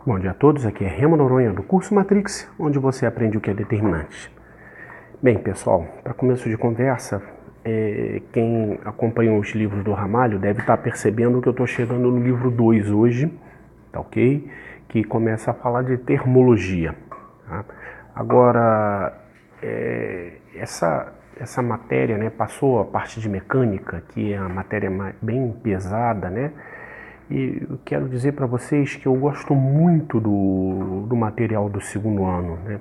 Bom dia a todos, aqui é Remo Noronha do curso Matrix, onde você aprende o que é determinante. Bem, pessoal, para começo de conversa, quem acompanhou os livros do Ramalho deve estar percebendo que eu estou chegando no livro 2 hoje, tá ok? Que começa a falar de termologia. Tá? Agora, essa matéria, né, passou a parte de mecânica, que é a matéria bem pesada, né? E eu quero dizer para vocês que eu gosto muito do material do segundo ano, né?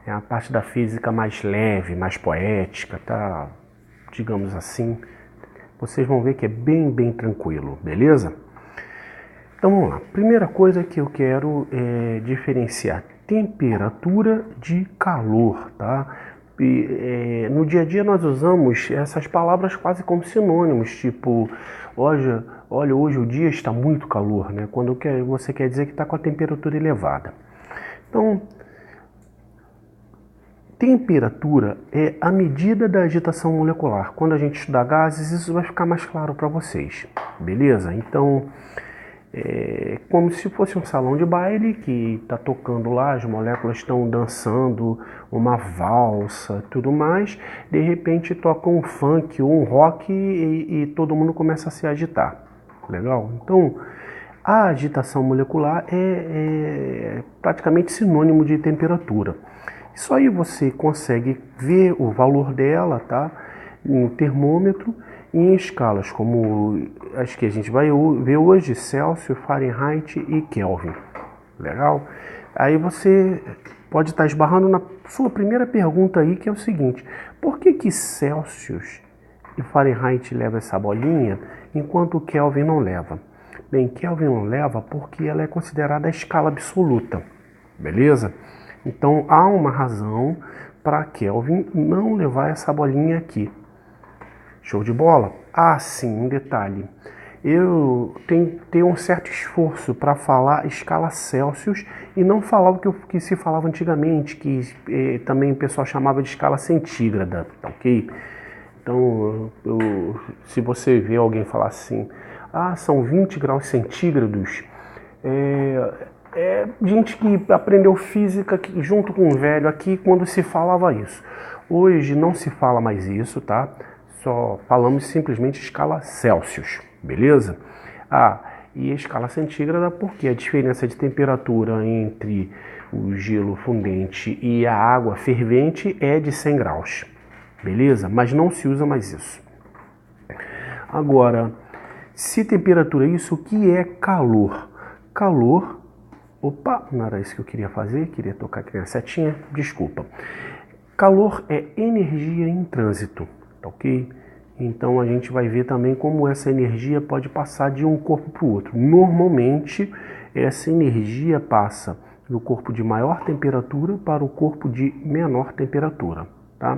É a parte da física mais leve, mais poética, tá? Digamos assim. Vocês vão ver que é bem tranquilo, beleza? Então vamos lá. Primeira coisa que eu quero é diferenciar temperatura de calor, tá? No dia a dia nós usamos essas palavras quase como sinônimos, tipo, olha, hoje o dia está muito calor, né? Quando você quer dizer que está com a temperatura elevada. Então, temperatura é a medida da agitação molecular. Quando a gente estudar gases, isso vai ficar mais claro para vocês, beleza? Então, é como se fosse um salão de baile que está tocando lá, as moléculas estão dançando uma valsa, tudo mais. De repente toca um funk ou um rock e todo mundo começa a se agitar. Legal? Então, a agitação molecular é praticamente sinônimo de temperatura. Isso aí você consegue ver o valor dela, tá? Em um termômetro e em escalas como as que a gente vai ver hoje, Celsius, Fahrenheit e Kelvin. Legal? Aí você pode estar esbarrando na sua primeira pergunta aí, que é o seguinte: por que Celsius e Fahrenheit leva essa bolinha, enquanto Kelvin não leva? Bem, Kelvin não leva porque ela é considerada a escala absoluta, beleza? Então há uma razão para Kelvin não levar essa bolinha aqui. Show de bola? Ah, sim, um detalhe. Eu tenho que ter um certo esforço para falar escala Celsius e não falar o que se falava antigamente, que também o pessoal chamava de escala centígrada, tá ok? Então, se você vê alguém falar assim, são 20 graus centígrados, gente que aprendeu física junto com o velho aqui quando se falava isso. Hoje não se fala mais isso, tá? Só falamos simplesmente escala Celsius, beleza? E a escala centígrada porque a diferença de temperatura entre o gelo fundente e a água fervente é de 100 graus, beleza? Mas não se usa mais isso. Agora, se temperatura é isso, o que é calor? Calor, opa, não era isso que eu queria fazer, queria tocar aqui na setinha, desculpa. Calor é energia em trânsito, tá ok? Então a gente vai ver também como essa energia pode passar de um corpo para o outro. Normalmente, essa energia passa do corpo de maior temperatura para o corpo de menor temperatura, tá?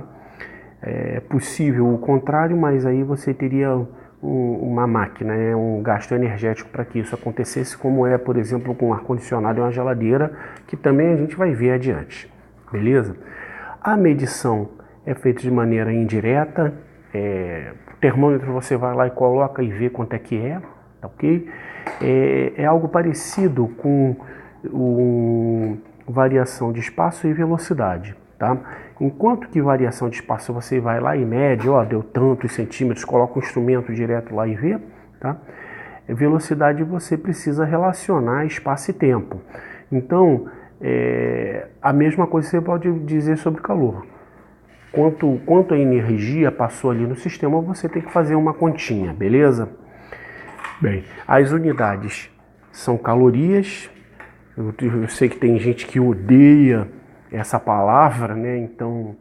É possível o contrário, mas aí você teria uma máquina, um gasto energético para que isso acontecesse, como é, por exemplo, com um ar-condicionado e uma geladeira, que também a gente vai ver adiante, beleza? A medição é feita de maneira indireta, o termômetro você vai lá e coloca e vê quanto é que tá ok? É algo parecido com variação de espaço e velocidade, tá? Enquanto que variação de espaço você vai lá e mede, deu tantos centímetros, coloca o instrumento direto lá e vê, tá? Velocidade você precisa relacionar espaço e tempo. Então, a mesma coisa você pode dizer sobre calor. Quanto a energia passou ali no sistema, você tem que fazer uma continha, beleza? Bem, as unidades são calorias. Eu sei que tem gente que odeia essa palavra, né? Então,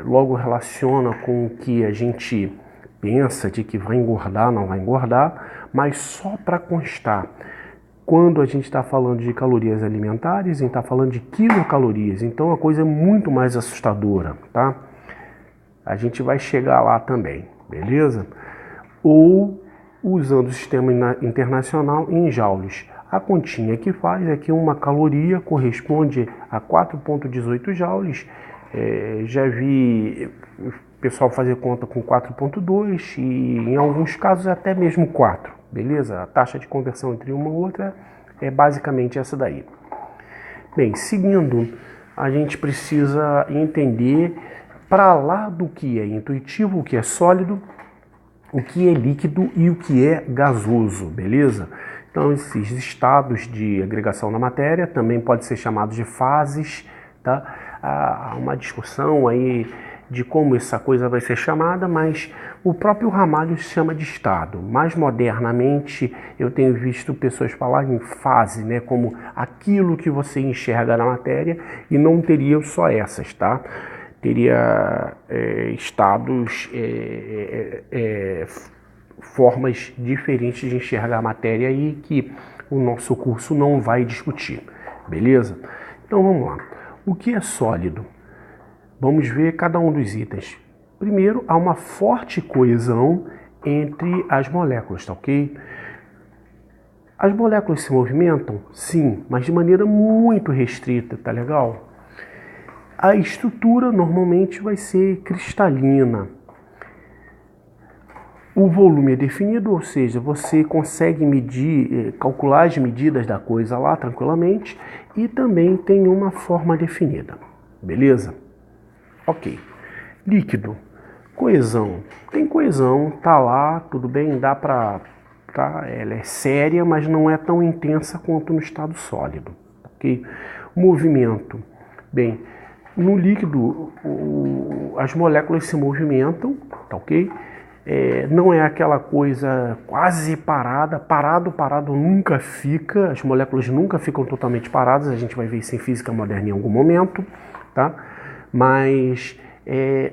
logo relaciona com o que a gente pensa de que vai engordar, não vai engordar, mas só para constar, quando a gente está falando de calorias alimentares, a gente está falando de quilocalorias, então a coisa é muito mais assustadora, tá? A gente vai chegar lá também, beleza? Ou usando o sistema internacional em joules. A continha que faz é que uma caloria corresponde a 4,18 joules. Já vi o pessoal fazer conta com 4,2 e em alguns casos até mesmo 4, beleza? A taxa de conversão entre uma e outra é basicamente essa daí. Bem, seguindo, a gente precisa entender, para lá do que é intuitivo, o que é sólido, o que é líquido e o que é gasoso, beleza? Então, esses estados de agregação da matéria também pode ser chamados de fases, tá? Há uma discussão aí de como essa coisa vai ser chamada, mas o próprio Ramalho chama de estado. Mais modernamente, eu tenho visto pessoas falarem em fase, né, como aquilo que você enxerga na matéria, e não teria só essas, tá? Teria estados, formas diferentes de enxergar a matéria aí que o nosso curso não vai discutir, beleza? Então vamos lá. O que é sólido? Vamos ver cada um dos itens. Primeiro, há uma forte coesão entre as moléculas, tá ok? As moléculas se movimentam? Sim, mas de maneira muito restrita, tá legal? A estrutura normalmente vai ser cristalina. O volume é definido, ou seja, você consegue medir, calcular as medidas da coisa lá tranquilamente, e também tem uma forma definida, beleza? Ok. Líquido. Coesão. Tem coesão, tá lá, tudo bem, dá pra... Tá? Ela é séria, mas não é tão intensa quanto no estado sólido, ok? Movimento. Bem, no líquido, as moléculas se movimentam, tá ok? Não é aquela coisa quase parada, parado nunca fica, as moléculas nunca ficam totalmente paradas, a gente vai ver isso em física moderna em algum momento, tá? Mas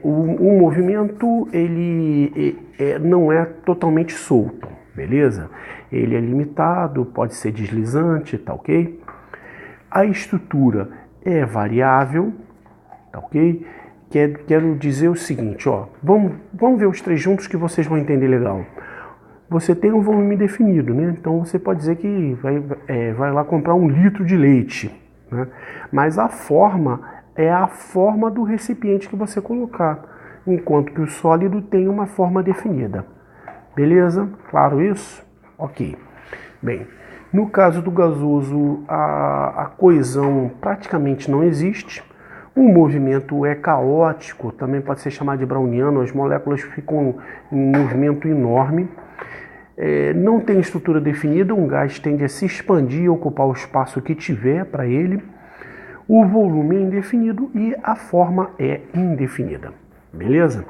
o movimento ele não é totalmente solto, beleza? Ele é limitado, pode ser deslizante, tá ok? A estrutura é variável, tá ok? Quero dizer o seguinte, ó, vamos ver os três juntos que vocês vão entender legal. Você tem um volume definido, né? Então você pode dizer que vai lá comprar 1 litro de leite, né? Mas a forma é a forma do recipiente que você colocar, enquanto que o sólido tem uma forma definida. Beleza? Claro isso? Ok. Bem, no caso do gasoso, a coesão praticamente não existe. O movimento é caótico, também pode ser chamado de browniano, as moléculas ficam em movimento enorme. Não tem estrutura definida, um gás tende a se expandir e ocupar o espaço que tiver para ele. O volume é indefinido e a forma é indefinida. Beleza?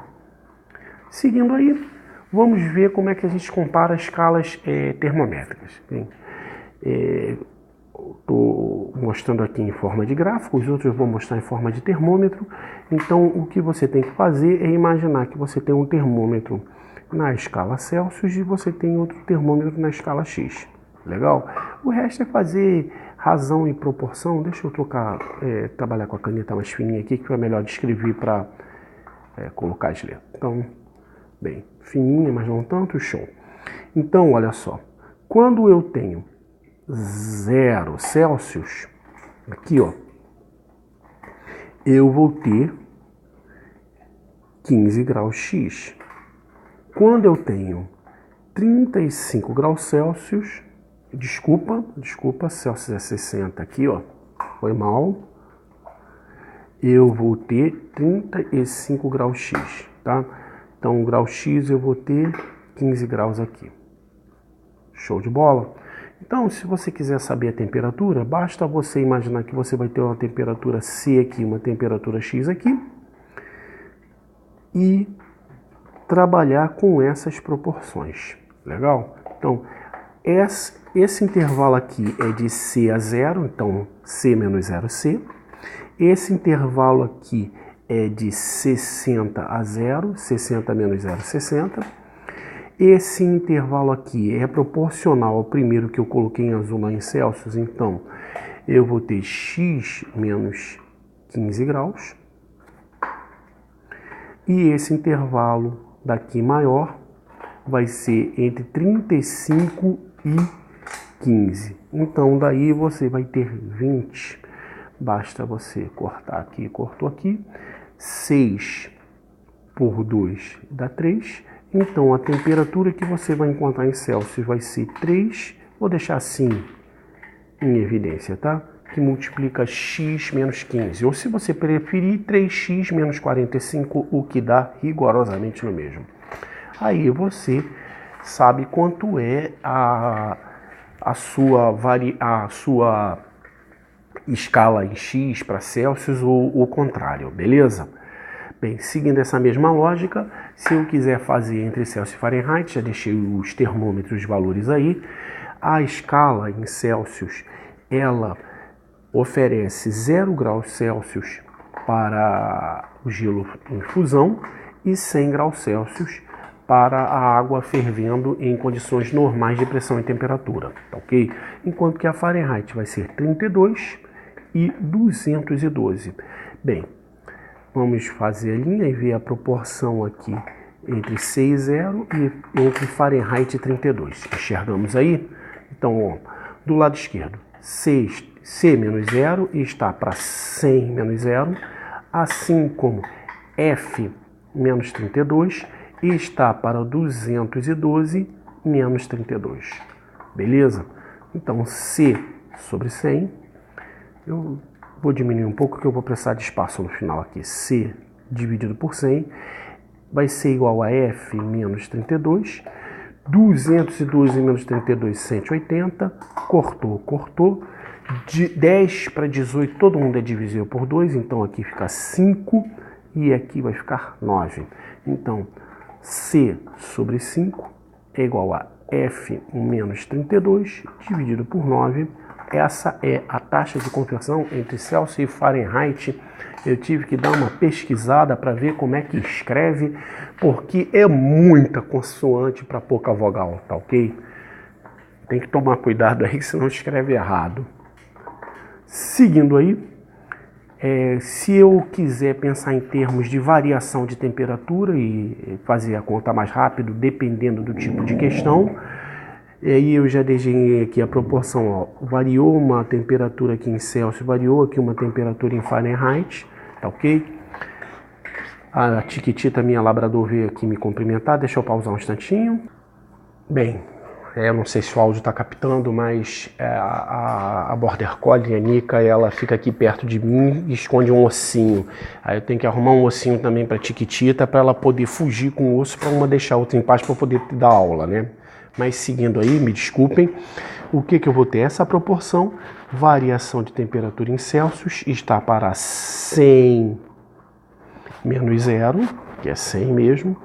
Seguindo aí, vamos ver como é que a gente compara escalas termométricas. Estou mostrando aqui em forma de gráfico, os outros eu vou mostrar em forma de termômetro. Então, o que você tem que fazer é imaginar que você tem um termômetro na escala Celsius e você tem outro termômetro na escala X. Legal? O resto é fazer razão e proporção. Deixa eu trabalhar com a caneta mais fininha aqui, que é melhor de escrever para colocar as letras. Então, bem, fininha, mas não tanto, show. Então, olha só. Quando eu tenho 0 Celsius, aqui ó, eu vou ter 15 graus X. Quando eu tenho 35 graus Celsius, desculpa, Celsius é 60 aqui ó, foi mal, eu vou ter 35 graus X, tá? Então, grau X eu vou ter 15 graus aqui. Show de bola? Então, se você quiser saber a temperatura, basta você imaginar que você vai ter uma temperatura C aqui, uma temperatura X aqui, e trabalhar com essas proporções. Legal? Então, esse intervalo aqui é de C a 0, então C menos 0C. Esse intervalo aqui é de 60 a 0, 60 menos 0, 60. Esse intervalo aqui é proporcional ao primeiro que eu coloquei em azul lá em Celsius, então eu vou ter X menos 15 graus. E esse intervalo daqui maior vai ser entre 35 e 15. Então daí você vai ter 20. Basta você cortar aqui, cortou aqui. 6 por 2 dá 3. Então, a temperatura que você vai encontrar em Celsius vai ser 3, vou deixar assim, em evidência, tá? Que multiplica x menos 15. Ou se você preferir, 3x menos 45, o que dá rigorosamente no mesmo. Aí você sabe quanto é a sua escala em x para Celsius ou o contrário, beleza? Bem, seguindo essa mesma lógica, se eu quiser fazer entre Celsius e Fahrenheit, já deixei os termômetros, os valores aí, a escala em Celsius, ela oferece 0 graus Celsius para o gelo em fusão e 100 graus Celsius para a água fervendo em condições normais de pressão e temperatura, tá ok? Enquanto que a Fahrenheit vai ser 32 e 212. Bem, vamos fazer a linha e ver a proporção aqui entre C e 0 e entre Fahrenheit e 32. Enxergamos aí? Então, ó, do lado esquerdo, C menos 0 está para 100 menos 0, assim como F menos 32 está para 212 menos 32. Beleza? Então, C sobre 100, eu vou diminuir um pouco que eu vou precisar de espaço no final aqui. C dividido por 100 vai ser igual a F menos 32. 212 menos 32, 180. Cortou. De 10 para 18, todo mundo é divisível por 2. Então aqui fica 5 e aqui vai ficar 9. Então, C sobre 5 é igual a F menos 32 dividido por 9. Essa é a taxa de conversão entre Celsius e Fahrenheit. Eu tive que dar uma pesquisada para ver como é que escreve, porque é muita consoante para pouca vogal, tá ok? Tem que tomar cuidado aí, senão escreve errado. Seguindo aí, se eu quiser pensar em termos de variação de temperatura e fazer a conta mais rápido, dependendo do tipo de questão, e aí eu já desenhei aqui a proporção, ó, variou uma temperatura aqui em Celsius, variou aqui uma temperatura em Fahrenheit, tá ok? A Tiquitita, minha labrador, veio aqui me cumprimentar, deixa eu pausar um instantinho. Bem, eu não sei se o áudio está captando, mas a Border Collie, a Nika, ela fica aqui perto de mim e esconde um ossinho. Aí eu tenho que arrumar um ossinho também para Tiquitita, para ela poder fugir com o osso, para uma deixar a outra em paz, para poder dar aula, né? Mas seguindo aí, me desculpem, o que eu vou ter? Essa proporção, variação de temperatura em Celsius, está para 100 menos 0, que é 100 mesmo,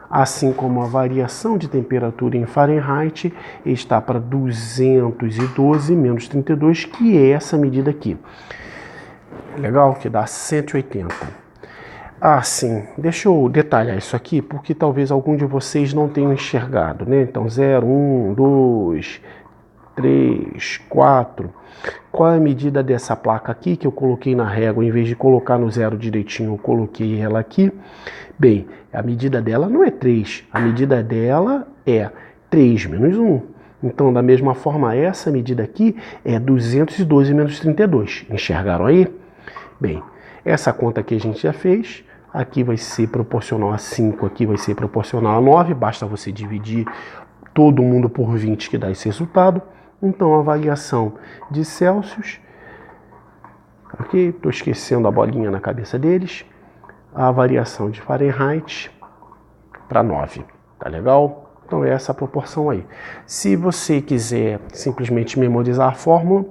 assim como a variação de temperatura em Fahrenheit está para 212 menos 32, que é essa medida aqui. Legal? Que dá 180. Ah, sim, deixa eu detalhar isso aqui, porque talvez algum de vocês não tenham enxergado, né? Então, 0, 1, 2, 3, 4. Qual é a medida dessa placa aqui que eu coloquei na régua? Em vez de colocar no zero direitinho, eu coloquei ela aqui. Bem, a medida dela não é 3, a medida dela é 3 menos 1. Então, da mesma forma, essa medida aqui é 212 menos 32. Enxergaram aí? Bem, essa conta aqui a gente já fez. Aqui vai ser proporcional a 5, aqui vai ser proporcional a 9. Basta você dividir todo mundo por 20 que dá esse resultado. Então, a variação de Celsius, ok? Estou esquecendo a bolinha na cabeça deles. A variação de Fahrenheit para 9, tá legal? Então, é essa a proporção aí. Se você quiser simplesmente memorizar a fórmula,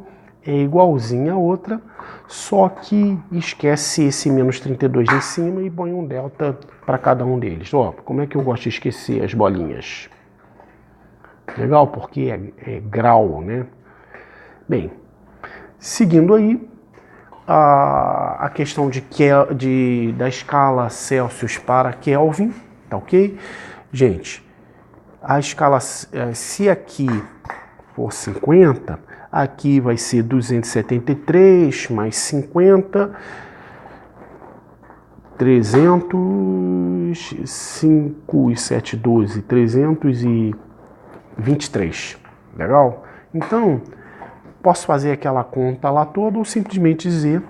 é igualzinha a outra, só que esquece esse menos 32 em cima e põe um delta para cada um deles. Ó, como é que eu gosto de esquecer as bolinhas? Legal? Porque é grau, né? Bem, seguindo aí, a questão da escala Celsius para Kelvin, tá ok? Gente, a escala, se aqui for 50, aqui vai ser 273 mais 50, 300, 5 e 7, 12, 323, legal? Então, posso fazer aquela conta lá toda ou simplesmente dizer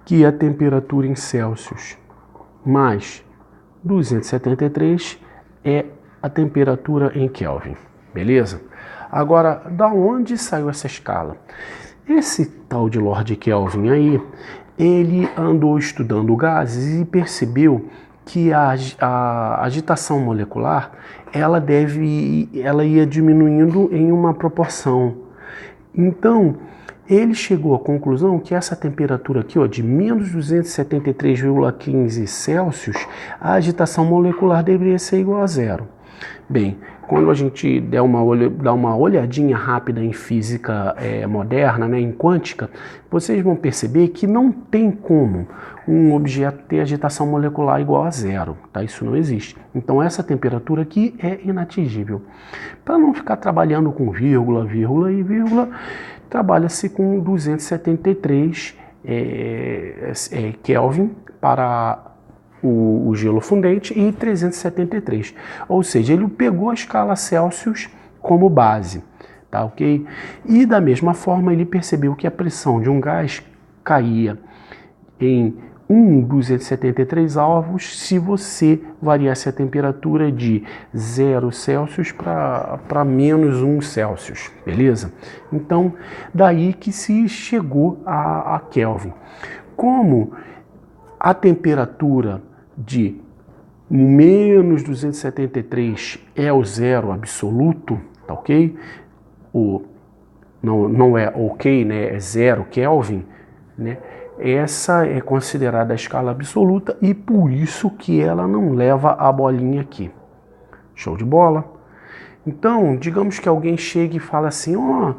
que a temperatura em Celsius mais 273 é a temperatura em Kelvin, beleza? Agora, da onde saiu essa escala? Esse tal de Lord Kelvin aí, ele andou estudando gases e percebeu que a agitação molecular ela ia diminuindo em uma proporção. Então, ele chegou à conclusão que essa temperatura aqui, ó, de menos 273,15 Celsius, a agitação molecular deveria ser igual a zero. Bem, quando a gente dá uma olhadinha rápida em física moderna, né, em quântica, vocês vão perceber que não tem como um objeto ter agitação molecular igual a zero, tá? Isso não existe. Então essa temperatura aqui é inatingível. Para não ficar trabalhando com vírgula, vírgula e vírgula, trabalha-se com 273 Kelvin para o gelo fundente e 373. Ou seja, ele pegou a escala Celsius como base, tá ok? E da mesma forma ele percebeu que a pressão de um gás caía em 273 avos se você variasse a temperatura de 0 Celsius para menos 1 Celsius, beleza? Então, daí que se chegou a Kelvin. Como a temperatura de menos 273 é o zero absoluto, tá ok? Não é ok, né? É 0 Kelvin, né? Essa é considerada a escala absoluta e por isso que ela não leva a bolinha aqui. Show de bola? Então, digamos que alguém chegue e fala assim, ó,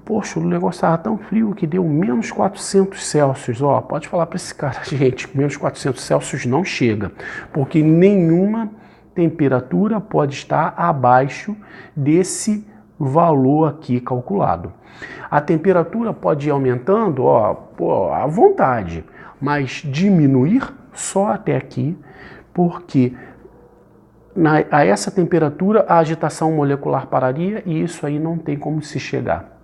poxa, o negócio estava tão frio que deu menos 400 Celsius. Ó, pode falar para esse cara, gente, menos 400 Celsius não chega, porque nenhuma temperatura pode estar abaixo desse valor aqui calculado. A temperatura pode ir aumentando, ó, à vontade, mas diminuir só até aqui, porque a essa temperatura a agitação molecular pararia e isso aí não tem como se chegar.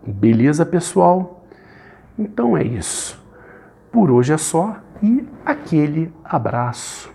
Beleza, pessoal? Então é isso. Por hoje é só e aquele abraço.